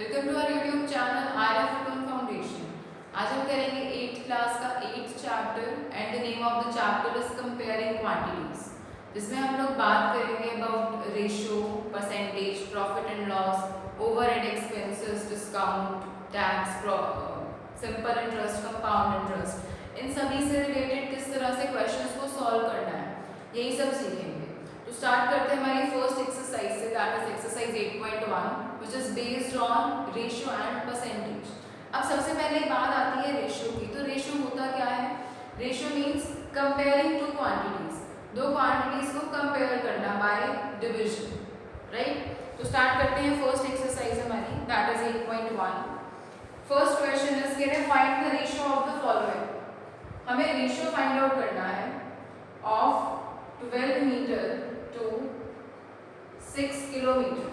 Welcome to our YouTube channel RF tone foundation. आज हम करेंगे 8th क्लास का 8th chapter and the name of the chapter is comparing quantities, जिसमें हम लोग बात करेंगे about ratio, percentage, profit and loss, overhead expenses, discount, tax, simple interest, compound interest, इन सभी से रिलेटेड किस तरह से क्वेश्चंस को सॉल्व करना है, यही सब सीखेंगे। तो स्टार्ट करते हैं हमारी फर्स्ट एक्सरसाइज से, that is exercise 8.1 which is based on ratio and percentage। अब सबसे पहले बात आती है रेशियो की। तो रेशियो होता क्या है? Ratio means comparing two quantities, दो क्वांटिटीज को कंपेयर करना बाय डिवीजन, राइट। तो स्टार्ट करते हैं फर्स्ट एक्सरसाइज हमारी, that is 8.1। First question is कह रहे find the ratio of the following. हमें रेशियो फाइंड आउट करना है ऑफ 12 मीटर टू 6 किलोमीटर।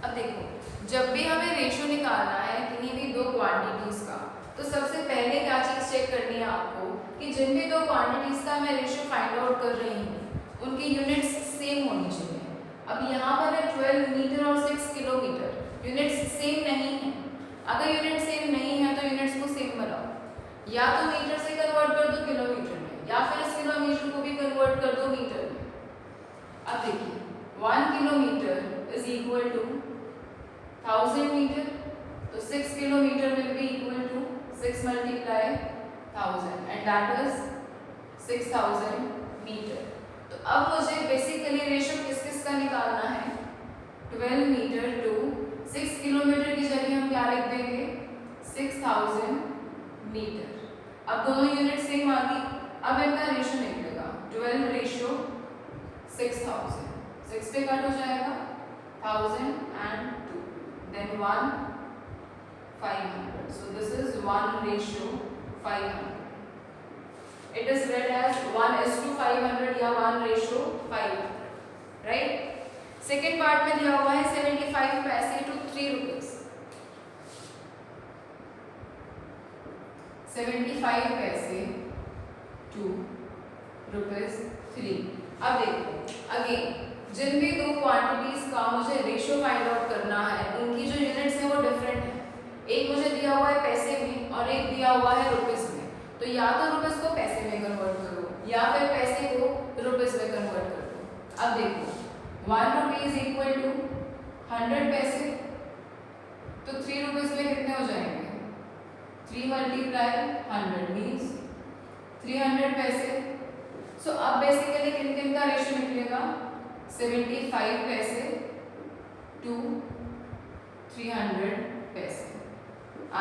अब देखो, जब भी हमें रेशियो निकालना है किन्हीं भी दो क्वांटिटीज का, तो सबसे पहले क्या चीज चेक करनी है आपको कि जिन भी दो क्वांटिटीज का मैं रेशियो फाइंड आउट कर रही हूँ उनकी यूनिट्स सेम होनी चाहिए। अब यहाँ पर है 12 मीटर और 6 किलोमीटर, यूनिट्स सेम नहीं है। अगर यूनिट सेम नहीं है तो यूनिट्स को सेम बनाओ, या तो मीटर से कन्वर्ट कर दो किलोमीटर में, या फिर इस किलोमीटर को भी कन्वर्ट कर दो मीटर में। अब देखिए 1 kilometre is equal to 1000 metre, तो 6 kilometre will be equal to 6 multiply 1000 and that is 6000 metre. तो अब मुझे बेसिकली रेशियो किस किस का निकालना है? 12 मीटर टू 6 किलोमीटर की जगह हम क्या लिख देंगे? 6000 मीटर। अब दोनों यूनिट सेम आ गई, अब इनका रेशियो निकलेगा 12 रेशियो 6000, 6 पे कट हो जाएगा 1000 and 2, then 1 500, so this is 1 ratio 500. It is read as 1:500 या 1 ratio 500, right? सेकेंड पार्ट में दिया हुआ है 75 पैसे टू 3 रुपीज, 75 पैसे टू रुपीज 3। अब देखो अगेन, जिन भी दो क्वांटिटीज का मुझे रेशियो फाइंड आउट करना है उनकी जो यूनिट्स है वो डिफरेंट है। एक मुझे दिया हुआ है पैसे में और एक दिया हुआ है रुपीस में, तो या तो रुपीस को पैसे में कन्वर्ट करो या फिर पैसे को रुपीस में कन्वर्ट कर दो। अब देखो 1 रुपी इज इक्वल टू 100 पैसे, तो 3 रुपीस में कितने हो जाएंगे? 3 मल्टीप्लाई 100 मीन्स 300 पैसे। सो अब बेसिकली किन किन का रेशियो निकलेगा? 75 पैसे टू 300 पैसे।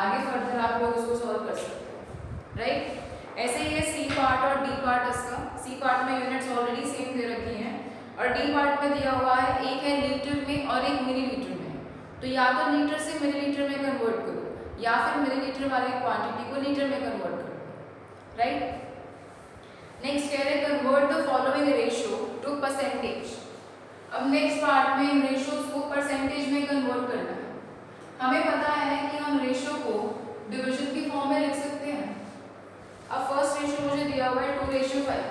आगे फर्दर आप लोग उसको सॉल्व कर सकते हो, राइट। ऐसे ही है सी पार्ट और डी पार्ट इसका। सी पार्ट में यूनिट्स ऑलरेडी सेम दे रखी हैं और डी पार्ट में दिया हुआ है एक है लीटर में और एक मिलीलीटर में, तो या तो लीटर से मिलीलीटर में कन्वर्ट करो या फिर मिलीलीटर वाली क्वांटिटी को लीटर में कन्वर्ट करो, राइट। नेक्स्ट कह रहे convert the following ratio two percentage. अब नेक्स्ट पार्ट में इन रेशियोज को परसेंटेज में कन्वर्ट करना है। हमें पता है कि हम रेशियो को डिवीजन की फॉर्म में लिख सकते हैं। अब फर्स्ट रेशियो मुझे दिया हुआ है 2:5,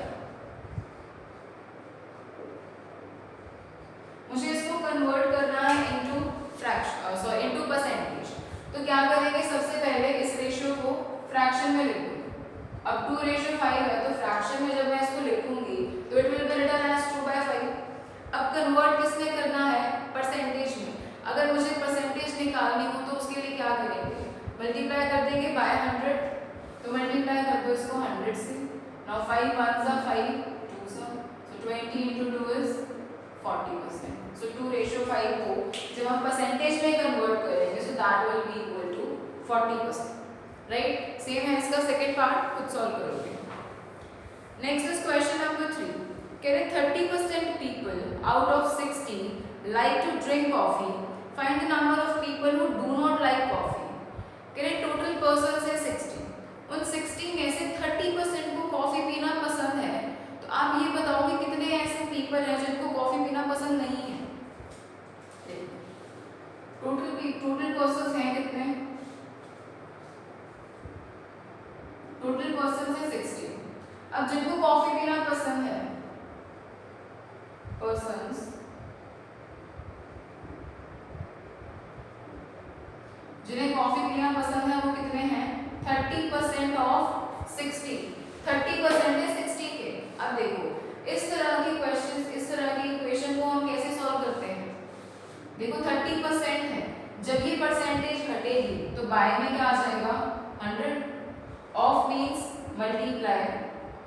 मुझे इसको कन्वर्ट करना है इनटू फ्रैक्शन, इनटू परसेंटेज। तो क्या करेंगे? सबसे पहले इस रेशियो को फ्रैक्शन में लिखूंगी। अब 2:5 है तो फ्रैक्शन में जब मैं इसको लिखूंगी तो it will be written as 2/5। अब कन्वर्ट किसने करना है? परसेंटेज में। अगर मुझे परसेंटेज निकालनी हो तो उसके लिए क्या करेंगे? मल्टीप्लाई कर देंगे बाय 100, तो मल्टीप्लाई कर दो इसको 100 से। नाउ 5 1 जा 5 2 जा, सो 20 into 2 is 40%। सो 2:5 को जब हम परसेंटेज में कन्वर्ट करेंगे so that will be equal to 40%, right. Same है इसका सेकेंड पार्ट, खुद सॉल्व करोगे। Next is question number 3। कह रहे 30% people out of 60 like to drink coffee, find the number of people who do not like coffee. कह रहे total person है 60, उन 60 में से 30% को कॉफी पीना पसंद है, तो आप ये बताओ कि कितने ऐसे पीपल हैं जिनको कॉफी पीना पसंद नहीं है? टोटल पर्सन हैं कितने? टोटल पर्सन है 60। अब जिनको कॉफी पीना पसंद है, persons जिन्हें कॉफी पीना पसंद है वो कितने हैं? 30% ऑफ 60, 30% है 60 के। अब देखो इस तरह की क्वेश्चंस, इस तरह की इक्वेशन को हम कैसे सॉल्व करते हैं? देखो 30% है, जब ये परसेंटेज घटेगी तो बाय में क्या आ जाएगा? 100। Of means multiply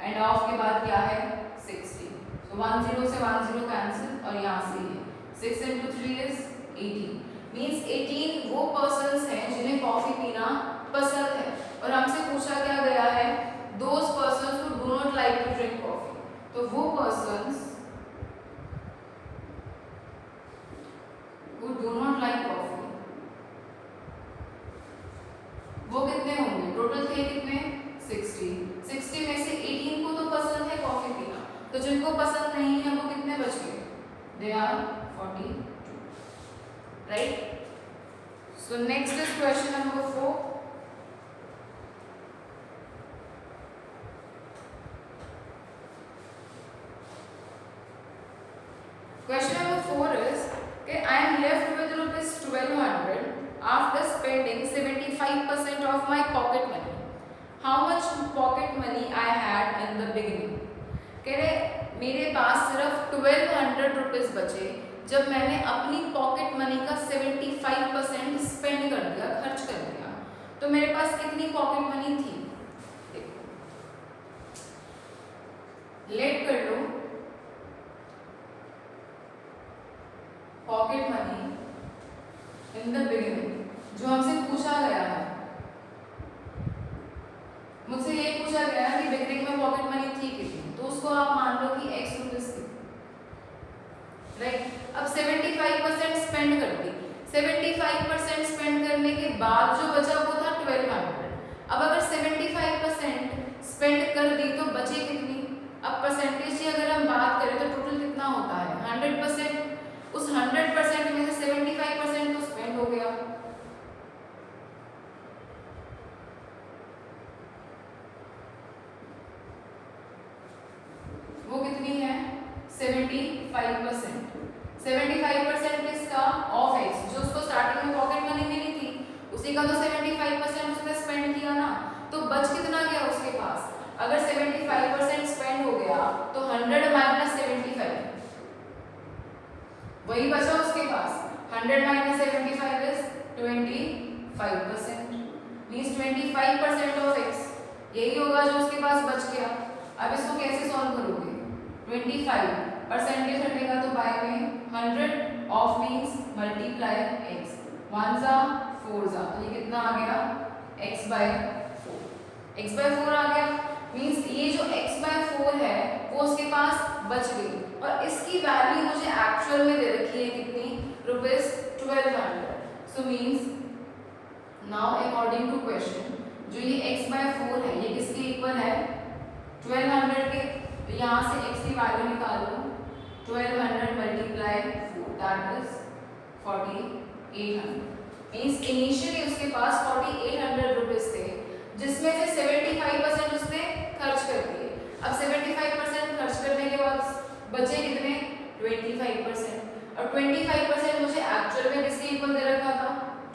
end of के बाद क्या है? 60। तो 10 से 10 कैंसिल और यहाँ से ये 6 into 3 is 18। मीन्स 18 वो पर्सन्स हैं जिन्हें कॉफी पीना पसंद है। और हमसे पूछा क्या गया है? Those persons who do not like to drink coffee। तो वो persons who do not like coffee वो कितने होंगे? टोटल थे कितने? 60। 60 में से 18 को तो पसंद है कॉफी पीना, तो जिनको पसंद नहीं है वो कितने बच गए? They are 42, right? So next is question number 4. Question number 4 is okay, I am left with rupees 1200 after spending 75% of my pocket money. How much pocket money I had in the beginning? कह रहे मेरे पास सिर्फ 1200 rupees बचे जब मैंने अपनी pocket money का 75% spend कर दिया, खर्च कर दिया। तो मेरे पास कितनी पॉकेट मनी थी? देखो लेट कर लो, pocket money in the beginning जो हमसे पूछा गया है, मुझसे ये पूछा गया है कि बिगिनिंग में पॉकेट मनी थी कितनी, तो उसको आप मान लो कि x रुपीज थी, राइट। अब 75% स्पेंड कर दी, 75% स्पेंड करने के बाद जो बचा वो था 1200। अब अगर 75% स्पेंड कर दी तो बचे कितनी? अब परसेंटेज की अगर हम बात करें तो टोटल कितना होता है? 100%। उस 100% में से 75% तो स्पेंड हो गया। वो कितनी है? 75%। 75% किसका? ऑफ एक्स, जो उसको स्टार्टिंग में पॉकेट मनी मिली थी उसी का तो 75% उसने स्पेंड किया ना, तो बच कितना गया उसके पास? अगर 75% स्पेंड हो गया तो 100 माइनस 75 वही बचा उसके पास। 100 minus 75 is 25%, means 25% of x, यही होगा जो उसके पास बच गया। अब इसको कैसे सॉल्व करोगे? 25% हटेगा तो बाय में 100 ऑफ मींस मल्टीप्लाई x, 1 जा 4 जा, तो ये कितना आ गया? x by 4। x by 4 आ गया, मींस ये जो x by 4 है वो उसके पास बच गई, और इसकी वैल्यू मुझे एक्चुअल में दे रखी है कितनी? Rupees 1200। So means now according to question जो ये x by 4 है ये किसके इक्वल है? 1200 के। तो यहाँ से x की वैल्यू निकाल लो, 1200 multiply 4 that is 4800। Means initially उसके पास 4800 रुपीज थे जिसमें से 75% उसने खर्च कर दिए। अब 75% खर्च करने के बाद बचे कितने? 25%, और 25% मुझे एक्चुअल में किसके इक्वल दे रखा था?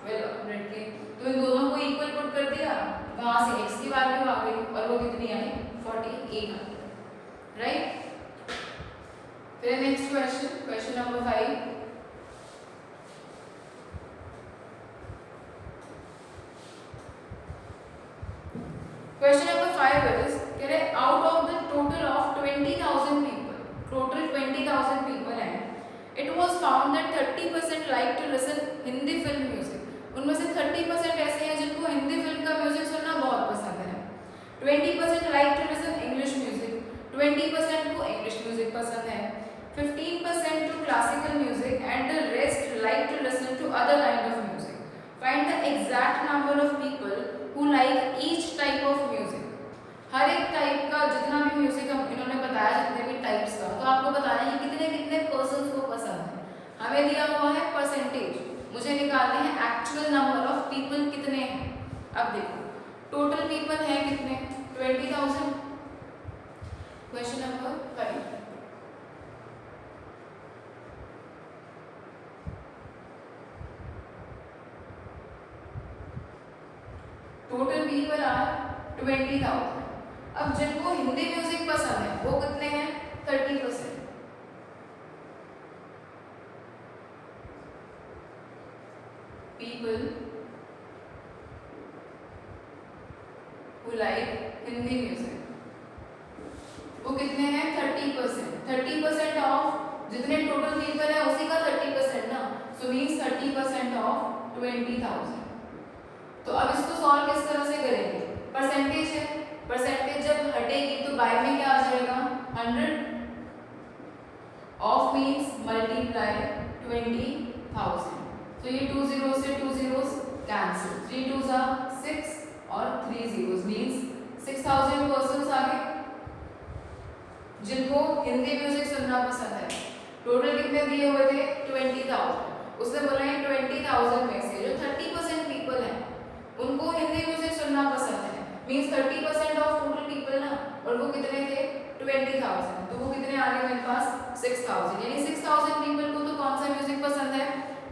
1200 के। तो इन दोनों को इक्वल पुट कर दिया, वहां से x की वैल्यू आ गई और वो कितनी आई? 4800, राइट। फिर next question, question number 5। Question number 5 is कह रहे out of the total of 20,000 people, total 20,000 people हैं, it was found that 30% like to listen Hindi film music. उनमें से 30% ऐसे हैं जिनको हिंदी फिल्म का म्यूजिक सुनना बहुत पसंद है। 20% like to listen English music, 20% को इंग्लिश म्यूजिक पसंद है, 15% to classical music and the rest like to listen to other kind of music. Find the exact number of people who like each type of music। हर एक type का जितना भी music हम इन्होंने बताया, जितने भी टाइप्स का, तो आपको बताना है कि कितने कितने पर्सन्स को पसंद है। हमें दिया हुआ है परसेंटेज, मुझे निकालने हैं एक्चुअल नंबर ऑफ पीपल कितने हैं। अब देखो टोटल पीपल है कितने? 20,000। Question number 5। Total people are 20,000। अब जिनको हिंदी म्यूजिक पसंद है वो कितने हैं? 30%। People who like Hindi music वो कितने हैं? 30%। 30% ऑफ जितने टोटल पीपल है उसी का 30% ना, सो मीन्स 30% ऑफ 20,000। तो अब इसको सॉल्व किस तरह से करेंगे? परसेंटेज है, परसेंटेज जब हटेगी तो बाय में क्या आ जाएगा? 100 ऑफ मीन्स मल्टीप्लाई 20,000। तो ये 2 zeros से 2 zeros कैंसिल, 3 2s are 6 और 3 zeros मीन्स 6,000 पर्सन्स आ गए जिनको हिंदी म्यूजिक सुनना पसंद है। टोटल कितने दिए हुए थे? 20,000। उसने बोला है 20,000 में से जो 30% पीपल हैं उनको हिंदी म्यूजिक सुनना पसंद है, मीन्स 30% ऑफ टोटल पीपल ना, और वो कितने थे? 20,000। तो वो कितने आ गए मेरे पास? 6,000। यानी 6,000 पीपल को तो कौन सा म्यूजिक पसंद है?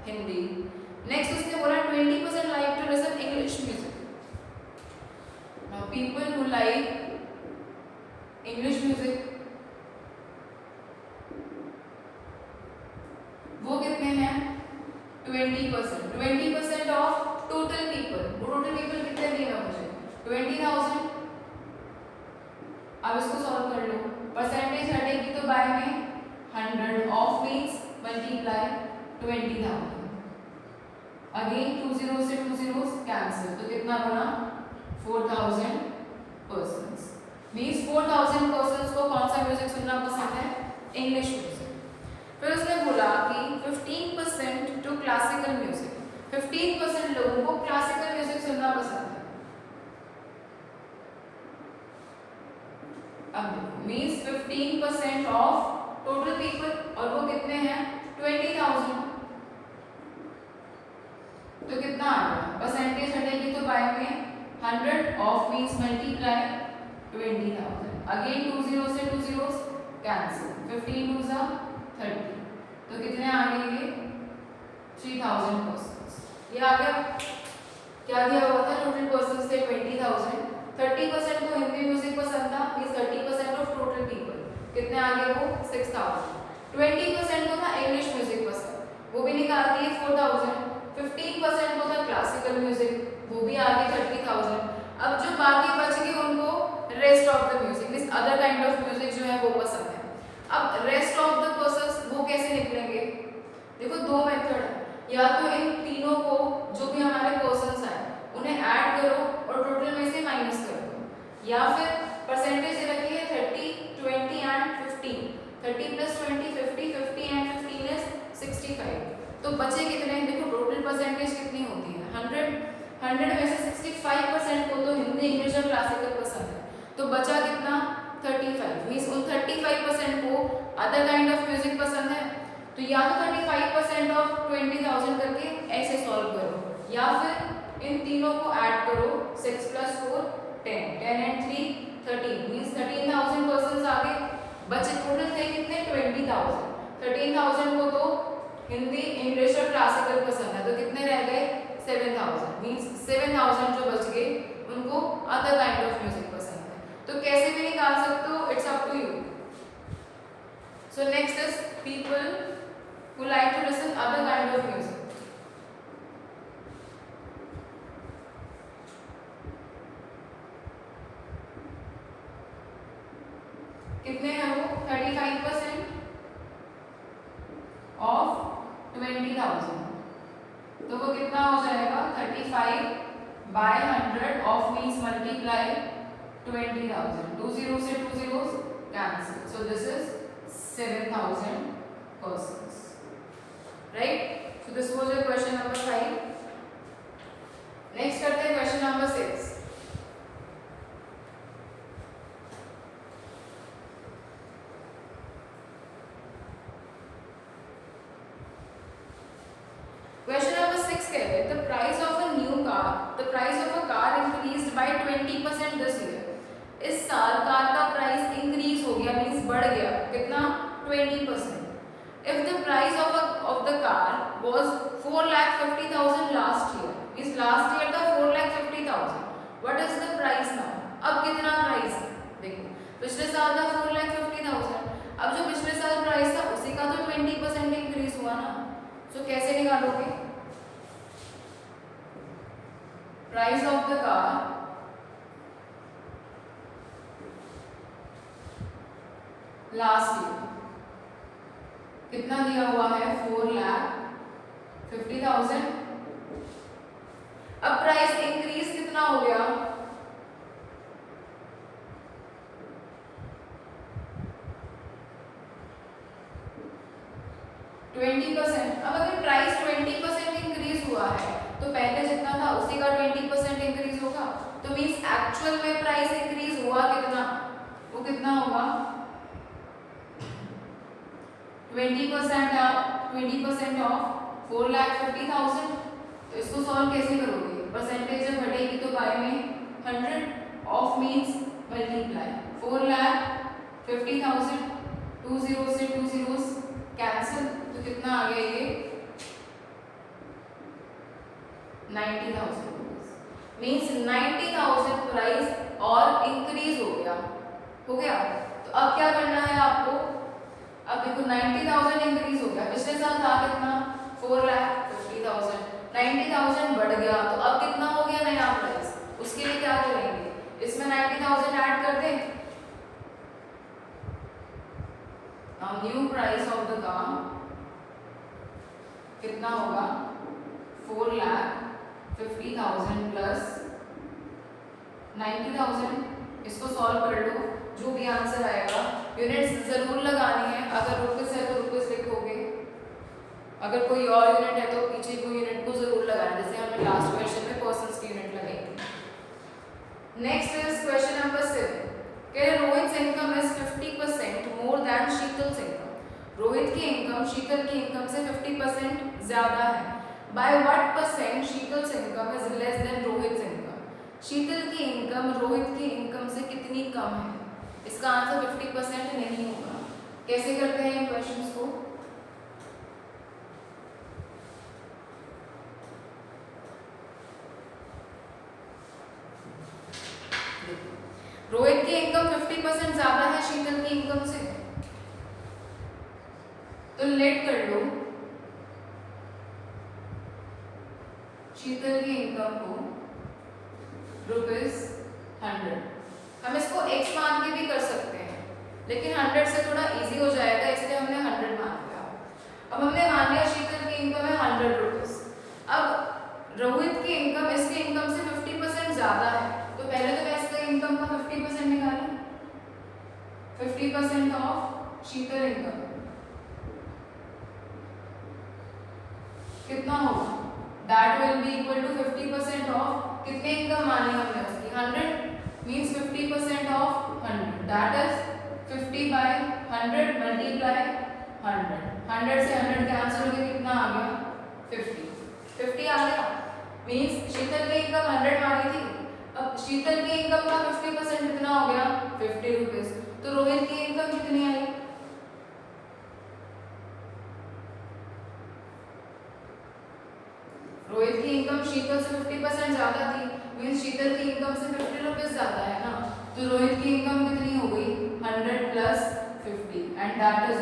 हिंदी। नेक्स्ट उसने बोला 20% like to listen English music. Now people who like English music वो कितने हैं? 20%। 20% of total people. Total people कितने दिए हैं मुझे? 20,000। अब इसको सॉल्व कर लो, परसेंटेज हटेगी तो बाय में 100 of means multiply 20,000। Again 2 zeros से 2 zeros कैंसिल, तो कितना बना? 4,000 पर्सन्स। मीन्स 4,000 पर्सन्स को कौन सा म्यूजिक सुनना पसंद है? English music. फिर उसने बोला कि 15% टू क्लासिकल म्यूजिक। 15% लोगों को क्लासिकल म्यूजिक सुनना पसंद है। अब मीन्स 15% ऑफ टोटल पीपल, और वो कितने हैं? 20,000। तो कितना आ गया? परसेंटेज हटेगी तो बाय में 100 of means multiply 20,000। Again 2 zeros से 2 zeros कैंसिल, 15 2s are 30। तो कितने आ गए ये? 3,000 पर्सन्स। ये आ गया। क्या दिया हुआ था? टोटल पर्सन्स थे 20,000। 30% को हिंदी म्यूजिक पसंद था, मीन्स 30% ऑफ टोटल पीपल। कितने आ गए वो? 6,000। 20% को था इंग्लिश म्यूजिक पसंद, वो भी निकाल दिए 4,000। 15% को था क्लासिकल म्यूजिक, वो भी आ गए 30,000। अब जो बाकी बच गए उनको rest of the music means other kind of music जो है वो पसंद है। अब रेस्ट ऑफ द पर्सन्स वो कैसे निकलेंगे? देखो दो मेथड है, या तो इन तीनों को जो भी हमारे पर्सन्स हैं उन्हें ऐड करो और टोटल में से माइनस कर दो, या फिर परसेंटेज रखी है 30 20 एंड 15। 30 + 20 50, 50 and 15 is 65। तो बचे कितने? देखो टोटल परसेंटेज कितनी होती है? 100 में से 65% को तो हिंदी इंग्लिश और क्लासिकल पसंद है, तो बचा कितना? 35। मीन्स उन 35% को अदर काइंड ऑफ म्यूजिक पसंद है। तो या तो 35% ऑफ 20,000 करके ऐसे सॉल्व करो, या फिर इन तीनों को ऐड करो। 6 + 4 10, 10 and 3 13 मीन्स 13,000 पर्सन्स आ गए। बचे टोटल थे कितने? 20,000। 13,000 को तो हिंदी इंग्लिश और क्लासिकल पसंद है, तो कितने रह गए? 7,000। मीन्स 7,000 जो बच गए उनको अदर काइंड ऑफ म्यूजिक पसंद है। तो कैसे भी निकाल सकते हो, it's up to you. So next is people who like to listen other kind of music. कितने हैं वो? 35% ऑफ 20,000। तो वो कितना हो जाएगा? 35 by 100 of means multiply 20,000। 2 zeros से 2 zeros cancel, so this is 7,000 persons. Right? So this was your question number 5. Next करते हैं question number 6. Question number 6 कहते हैं the price of a new car, the price of a car increased by 20% this year. इस साल car का price increase हो गया, means बढ़ गया। कितना? 20%. If the price of the car was 4,50,000 last year, इस last year का 4,50,000, what is the price now, अब कितना प्राइस है, देखो पिछले साल का 4,50,000, अब जो पिछले साल प्राइस था उसी का तो 20% इंक्रीज हुआ ना, तो कैसे निकालोगे, price of the car last year कितना दिया हुआ है, 4,50,000, अब प्राइस इंक्रीज कितना हो गया, 20%। अब अगर प्राइस 20% इंक्रीज हुआ है तो पहले जितना था उसी का 20% इंक्रीज होगा, तो मींस एक्चुअल में प्राइस इंक्रीज हुआ कितना, वो कितना होगा 20% ऑफ 4,50,000। तो इसको सॉल्व कैसे करोगे, परसेंटेज जब घटेगी तो बाय में 100 ऑफ मींस मल्टीप्लाई 4,50,000, 2 0 से 2 zeros कैंसिल, तो कितना आ गया ये 90,000 मींस 90,000 प्राइस और इंक्रीज हो गया, तो अब क्या करना है आपको, अब देखो 90,000 इंक्रीज हो गया, पिछले साल था कितना 4,50,000, 90,000 बढ़ गया, तो अब कितना हो गया नया प्राइस, उसके लिए क्या करेंगे, इसमें 90,000 ऐड कर दें, new price of the car कितना होगा 4,50,000 प्लस 90,000, इसको सॉल्व कर लो, जो भी आंसर आएगा, यूनिट्स जरूर लगानी है, अगर रुपीस है तो रुपीस लिखोगे, अगर कोई और यूनिट है तो पीछे कोई यूनिट को जरूर लगाना, जैसे हमने लास्ट क्वेश्चन में पर्सन्स की यूनिट लगाई थी। Next is question number 7, Rohit income is 50% more than Sheetal's income, Rohit की इनकम शीतल की इनकम से 50% ज्यादा है, by what percent Sheetal's income is less than Rohit income, Sheetal की इनकम रोहित की इनकम से कितनी कम है, इसका आंसर 50% नहीं होगा, कैसे करते हैं इन क्वेश्चंस को, रोहित की इनकम 50% ज्यादा है शीतल की इनकम से, तो लेट कर लो शीतल की इनकम को ₹100, हम इसको x मान के भी कर सकते हैं, लेकिन 100 से थोड़ा इजी हो जाएगा, इसलिए हमने 100 मान लिया। अब हमने मान लिया शीतल की इनकम है 100 रुपीज, अब रोहित की इनकम इसकी इनकम से 50% ज्यादा है, तो पहले तो मैं इसका इनकम का 50% निकालूं, 50% ऑफ शीतल इनकम कितना होगा, that will be equal to 50% of कितने इनकम मानी हमने उसकी 100 means 50% of 100, that is 50 by 100 multiply 100, 100 से 100 कैंसिल होकर कितना आ गया 50 आ गया, मींस शीतल की इनकम 100 मानी थी, अब शीतल की इनकम का 50% कितना हो गया 50 रुपीज, तो रोहित की इनकम कितनी आई, रोहित की इनकम शीतल से 50% ज्यादा थी, मींस शीतल की इनकम से 50 रुपीज ज्यादा है ना, तो रोहित की इनकम कितनी हो गई 100 प्लस 50 एंड दैट इज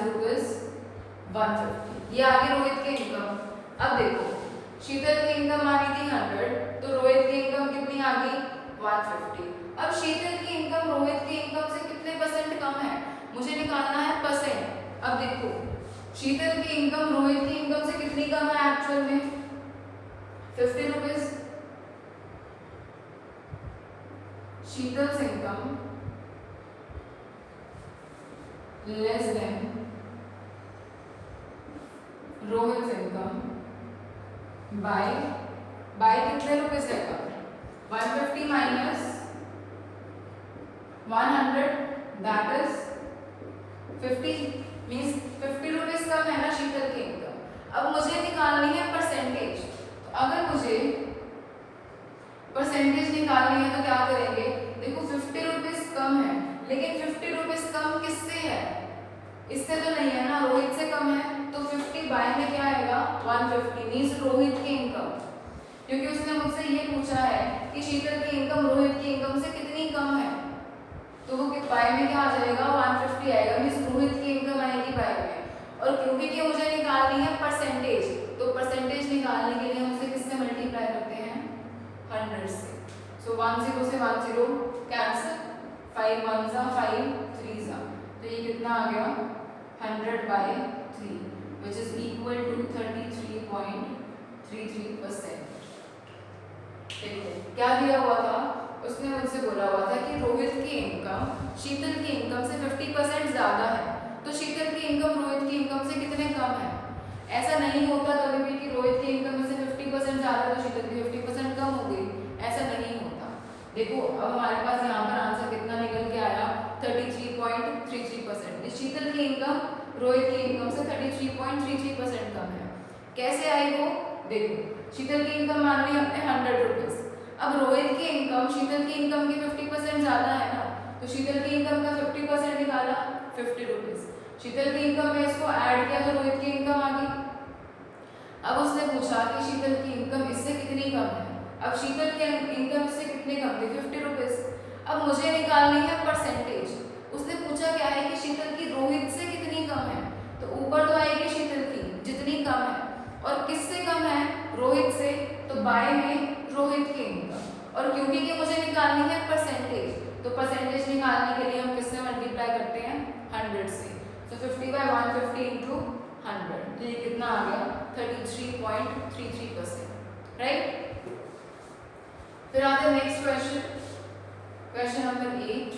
₹150, ये आ गई रोहित की इनकम। अब देखो शीतल की इनकम आ गई थी 100, तो रोहित की इनकम कितनी आ गई 150, अब शीतल की इनकम रोहित की इनकम से कितने परसेंट कम है, मुझे निकालना है परसेंट। अब देखो शीतल की इनकम रोहित की इनकम से कितनी कम है एक्चुअल में 50 rupees, Sheetal's income less than Rohit income by कितने रुपीज है कम, 150 minus 100 that is 50 means 50 rupees कम है ना शीतल की इनकम। अब मुझे निकालनी है परसेंटेज, तो अगर मुझे परसेंटेज निकालनी है तो क्या करेंगे, देखो 50 रुपीज कम है, लेकिन 50 रुपीज कम किससे है, इससे तो नहीं है ना, रोहित से कम है, तो 50 बाय में क्या आएगा 150 मींस रोहित की इनकम, क्योंकि उसने मुझसे ये पूछा है कि शीतल की इनकम रोहित की इनकम से कितनी कम है, तो वो बाय में क्या आ जाएगा 150 आएगा, मींस रोहित की इनकम आएगी बाय में। और क्योंकि कि मुझे निकालनी है परसेंटेज, तो परसेंटेज निकालने के लिए हम उसे किससे मल्टीप्लाई करते हैं 100 से। सो 10 से 10 कैंसिल, 5 1 जा 5 3 जा, तो ये कितना आ गया 100/3 which is equal to 33.33%। देखो क्या दिया हुआ था, उसने मुझसे बोला हुआ था कि रोहित की इनकम शीतल की इनकम से 50% ज्यादा है, तो शीतल की इनकम रोहित की इनकम से कितने कम है। ऐसा नहीं होता कभी भी कि रोहित की इनकम में से 50% ज्यादा तो शीतल की 50% कम हो गई, ऐसा नहीं होता। देखो अब हमारे पास यहाँ पर आंसर कितना निकल के आया 33.33%। शीतल की इनकम रोहित की इनकम से 33.33% कम है। कैसे आई वो, देखो शीतल की इनकम मान ली हमने 100 रुपीज, अब रोहित की इनकम शीतल की इनकम की 50% ज्यादा है ना, तो शीतल की इनकम का 50% निकाला 50 रुपीज, शीतल की इनकम में इसको ऐड किया तो रोहित की इनकम आ गई। अब उसने पूछा कि शीतल की इनकम इससे कितनी कम है, अब शीतल की इनकम इससे कितनी कम थी 50 रुपीज। अब मुझे निकालनी है परसेंटेज, उसने पूछा क्या है कि शीतल की रोहित से कितनी कम है, तो ऊपर तो आएगी शीतल की जितनी कम है, और किससे कम है रोहित से, तो बाय में रोहित की इनकम। और क्योंकि कि मुझे निकालनी है परसेंटेज, तो परसेंटेज निकालने के लिए हम किससे मल्टीप्लाई करते हैं 100 से। तो 50/150 इंटू 100, तो ये कितना आ गया 33.33%, राइट। फिर आते हैं next question, question number 8।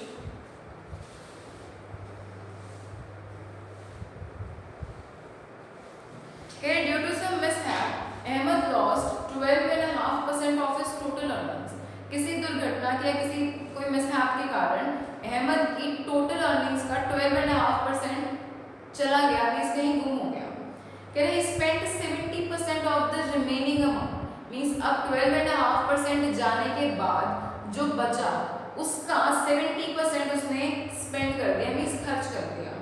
Due to some mishap, Ahmed lost 12.5% of his total earnings. किसी दुर्घटना के या किसी कोई मिसहैप के कारण अहमद की टोटल अर्निंग्स का 12.5% चला गया, मींस कहीं गुम हो गया। कह रहे spent 70% of the remaining amount, means अब 12.5% जाने के बाद जो बचा उसका 70% उसने स्पेंड कर दिया, मींस खर्च कर दिया।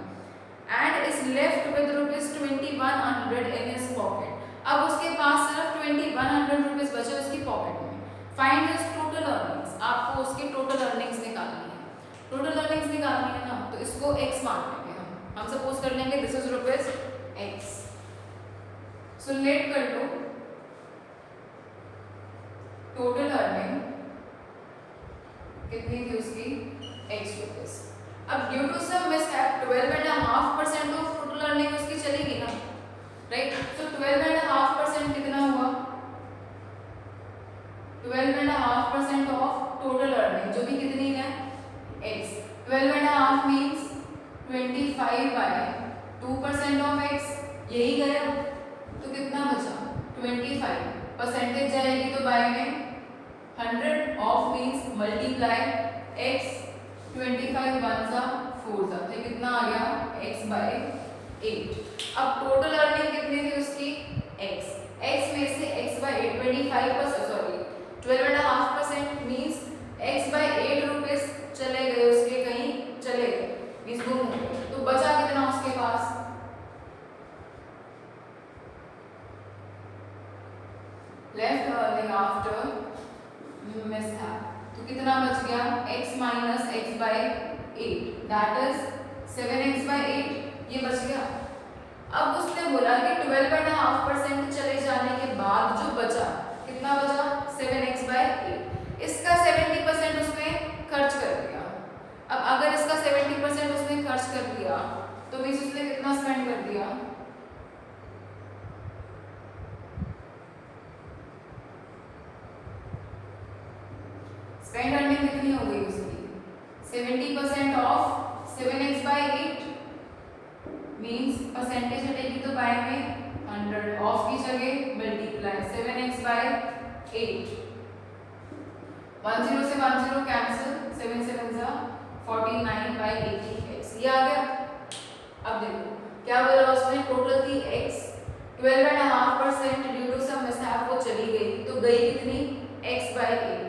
And is left with ₹2100 in his pocket, अब उसके पास सिर्फ 2100 रुपीज बचे उसकी पॉकेट में। फाइंड हिज टोटल अर्निंग्स, आपको उसकी टोटल अर्निंग्स निकालनी है। टोटल अर्निंग्स निकालनी है ना, तो इसको x मान लेंगे हम सपोज कर लेंगे this is ₹x। So let कर लो टोटल अर्निंग कितनी थी उसकी x रुपीज। अब due to some mishap 12.5% of total earning उसकी चलेगी ना, राइट। तो 12.5% कितना हुआ 12.5% ऑफ टोटल अर्निंग, जो कि कितनी है x। 12.5 मींस 25/2% ऑफ x, यही गया, तो कितना बचा 25, परसेंटेज जाएगी तो बाय में 100 ऑफ मींस मल्टीप्लाई x, 25 1 जा 4 जा, तो कितना आ गया x/8। अब टोटल अर्निंग कितनी थी उसकी x में से x/8 12.5% मींस x/8 रुपीज चले गए उसके, कहीं चले गए मींस गुम हो गए, तो बचा कितना उसके पास लेफ्ट अर्निंग आफ्टर मिसहैप, तो कितना बच गया x minus x/8 that is 7x/8, ये बच गया। अब उसने बोला कि 12.5% चले जाने के बाद जो बचा कितना बचा 7x/8, इसका 70% उसने खर्च कर दिया। अब अगर इसका 70% उसने खर्च कर दिया तो मींस उसने कितना स्पेंड कर दिया, स्पेंड अर्निंग कितनी हो गई उसकी 70% ऑफ 7x/8 मींस परसेंटेज हटेगी तो बाय में 100 ऑफ की जगह मल्टीप्लाई 7x/8, 10 से 10 कैंसिल, 7 7 जा 49/18x, ये आ गया। अब देखो क्या बोला उसने, टोटल थी x 12.5% due to some mishap वो चली गई, तो गई कितनी x/8।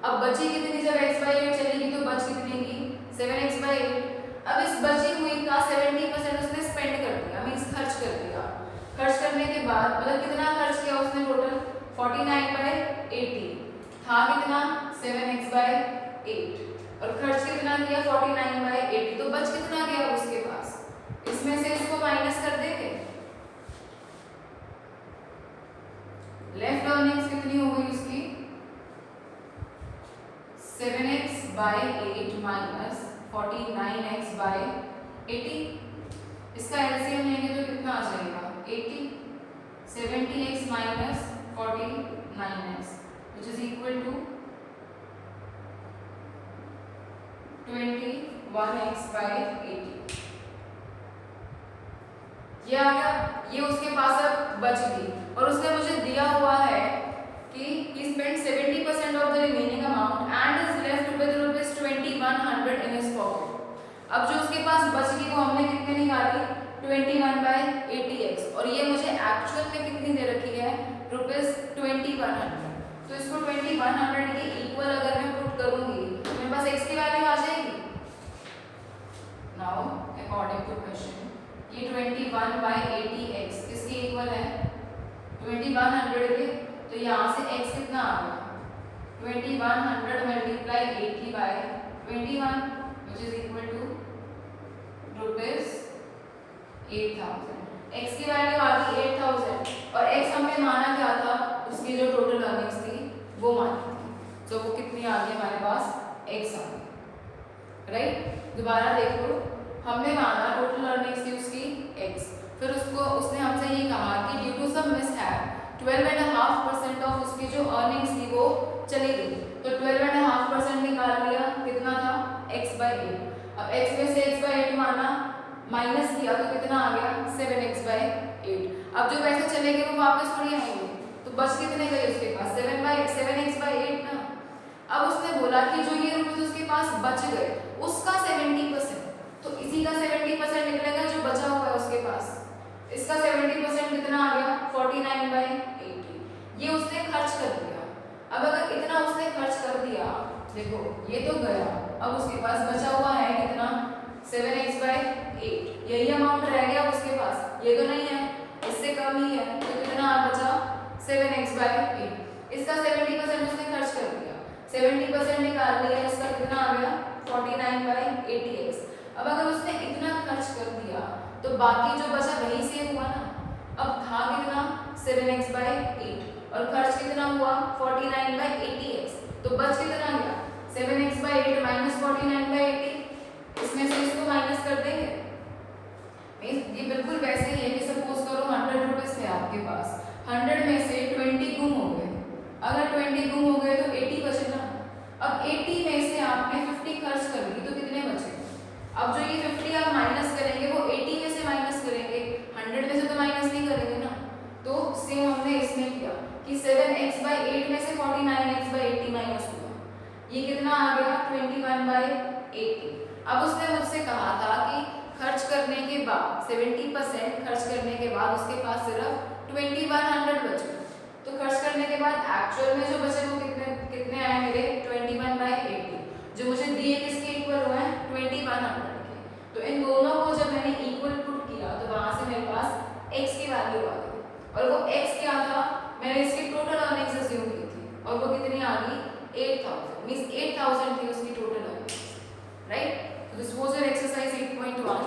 अब बची कितनी, जब x/8 चलेगी तो बच कितनी की 7x/8। अब इस बची हुई का 70% उसने स्पेंड कर दिया, मींस खर्च कर दिया। खर्च करने के बाद मतलब कितना खर्च किया उसने टोटल 49/18 80 था कितना 7x/8 और खर्च कितना किया 49/80 तो बच कितना गया उसके पास। इसमें से इसको माइनस कर देंगे। लेफ्ट अर्निंग्स कितनी हो गई उसकी 7x/8 माइनस 49x/80। इसका एलसीएम लेंगे तो कितना आ जाएगा 80। 70x minus 49x which is equal to 21x/80। ये आ गया। ये उसके पास अब बच गई और उसने मुझे दिया हुआ है कि he spent 70% of the remaining amount and is left with ₹2100 in his pocket। अब जो उसके पास बच गई वो हमने कितने निकाली 21/80x और ये मुझे एक्चुअल में कितनी दे रखी है ₹2100। तो इसको 2100 के इक्वल अगर मैं पुट करूंगी तो मेरे पास x की वैल्यू आ जाएगी। नाउ अकॉर्डिंग टू क्वेश्चन ये 21/80x किसके इक्वल है 2100 के। तो यहाँ से x कितना आ गया 2100 multiply 80/21 which is equal to ₹8000। x की वैल्यू आ गई 8000 और x हमने माना क्या था उसकी जो टोटल अर्निंग्स थी वो मानी थी। तो वो कितनी आ गई हमारे पास x आ गई राइट। दोबारा देख लो हमने माना टोटल अर्निंग्स थी उसकी x फिर उसने हमसे ये कहा कि due to some mishap 12.5% of उसकी जो अर्निंग्स थी वो चली गई। तो 12.5% निकाल लिया कितना था x/8। अब x में से x/8 माना माइनस किया तो कितना आ गया 7x/8। अब जो पैसे चले गए वो वापस थोड़ी आएंगे तो बच कितने गए उसके पास 7x/8 ना। अब उसने बोला कि जो ये रुपए उसके पास बच गए उसका 70% तो इसी का 70% निकलेगा जो बचा हुआ है उसके पास। इसका 70% कितना आ गया 49/80। ये उसने खर्च कर दिया। अब अगर इतना उसने खर्च कर दिया देखो ये तो गया अब उसके पास बचा हुआ है कितना 7x/8 यही अमाउंट रह गया उसके पास ये तो नहीं है इससे कम ही है तो कितना बचा 7x/8। इसका 70% उसने खर्च कर दिया 70% निकाल लिया इसका कितना आ गया 49/80x। अब अगर उसने इतना खर्च कर दिया तो बाकी जो बचा वही सेव हुआ ना। अब था कितना 7x/8 और खर्च कितना हुआ 49/80x तो बच कितना गया 7x/8 माइनस 49/80। इसमें से इसको माइनस कर देंगे। ये बिल्कुल वैसे ही है कि सपोज करो 100 रुपीज थे आपके पास 100 में से 20 गुम हो गए। अगर 20 गुम हो गए तो 80 बचे ना। अब 80 में से आपने 50 खर्च कर दी तो कितने बचे। अब जो ये 50 आप माइनस करेंगे वो 80 में से माइनस करेंगे 100 में से तो माइनस नहीं करेंगे ना। तो सेम हमने इसमें किया कि 7x/8 में से 49x/80 माइनस हुआ ये कितना आ गया 21/80। अब उसने मुझसे कहा था कि खर्च करने के बाद 70% खर्च करने के बाद उसके पास सिर्फ 2100 बचे। तो खर्च करने के बाद एक्चुअल में जो बचे वो कितने आए मेरे 21/80 जो मुझे दिए किसके इक्वल हुए हैं 2100 के। तो इन दोनों को जब मैंने इक्वल पुट किया तो वहां से मेरे पास x की वैल्यू आ गई और वो x क्या था मैंने इसकी टोटल अर्निंग्स अज्यूम की थी और वो कितनी आ गई 8000 मींस 8000 थी उसकी total earnings right. This was your exercise 8.1।